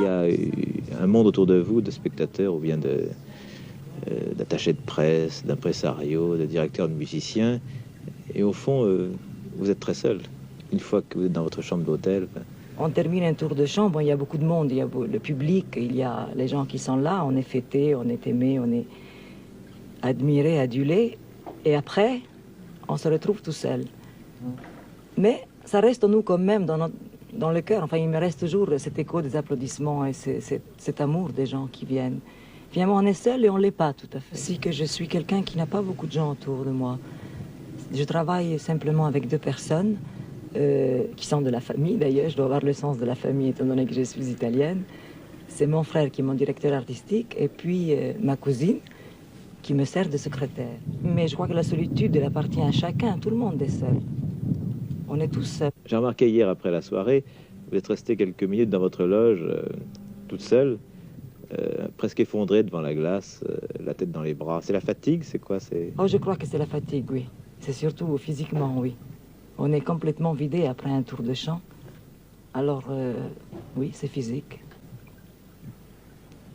y a un monde autour de vous, de spectateurs ou bien d'attachés de presse, d'impresarios, de directeurs, de musiciens. Et au fond, vous êtes très seul. Une fois que vous êtes dans votre chambre d'hôtel. On termine un tour de chant, bon, il y a beaucoup de monde, il y a le public, il y a les gens qui sont là, on est fêtés, on est aimés, on est admirés, adulés. Et après, on se retrouve tout seul. Mais ça reste en nous quand même dans le cœur. Enfin, il me reste toujours cet écho des applaudissements et cet amour des gens qui viennent. Finalement, on est seul et on ne l'est pas tout à fait. Si que je suis quelqu'un qui n'a pas beaucoup de gens autour de moi. Je travaille simplement avec 2 personnes qui sont de la famille. D'ailleurs, je dois avoir le sens de la famille étant donné que je suis italienne. C'est mon frère qui est mon directeur artistique et puis ma cousine qui me sert de secrétaire. Mais je crois que la solitude, elle appartient à chacun. Tout le monde est seul. On est tous seuls. J'ai remarqué hier après la soirée, vous êtes resté quelques minutes dans votre loge, toute seule, presque effondrée devant la glace, la tête dans les bras. C'est la fatigue, c'est quoi? Oh, je crois que c'est la fatigue, oui. C'est surtout physiquement, oui. On est complètement vidé après un tour de chant. Alors, oui, c'est physique.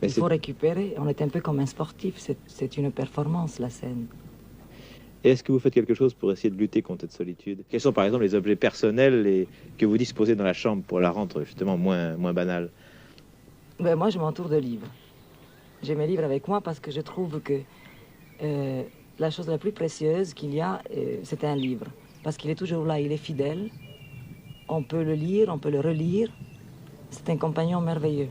Il faut récupérer. On est un peu comme un sportif. C'est une performance, la scène. Et est-ce que vous faites quelque chose pour essayer de lutter contre cette solitude? Quels sont, par exemple, les objets personnels que vous disposez dans la chambre pour la rendre, justement, moins banale? Ben, moi, je m'entoure de livres. J'ai mes livres avec moi parce que je trouve que la chose la plus précieuse qu'il y a, c'est un livre. Parce qu'il est toujours là, il est fidèle. On peut le lire, on peut le relire. C'est un compagnon merveilleux.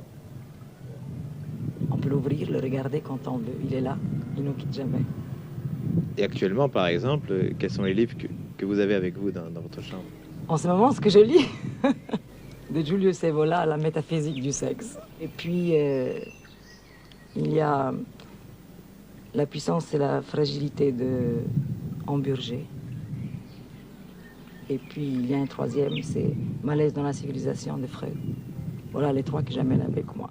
On peut l'ouvrir, le regarder quand on veut. Il est là, il ne nous quitte jamais. Et actuellement, par exemple, quels sont les livres que vous avez avec vous dans votre chambre? En ce moment, ce que je lis, de Julius Evola, La métaphysique du sexe. Et puis, il y a La puissance et la fragilité de Hamburger. Et puis, il y a un troisième, c'est Malaise dans la civilisation de Freud. Voilà les 3 que j'amène avec moi.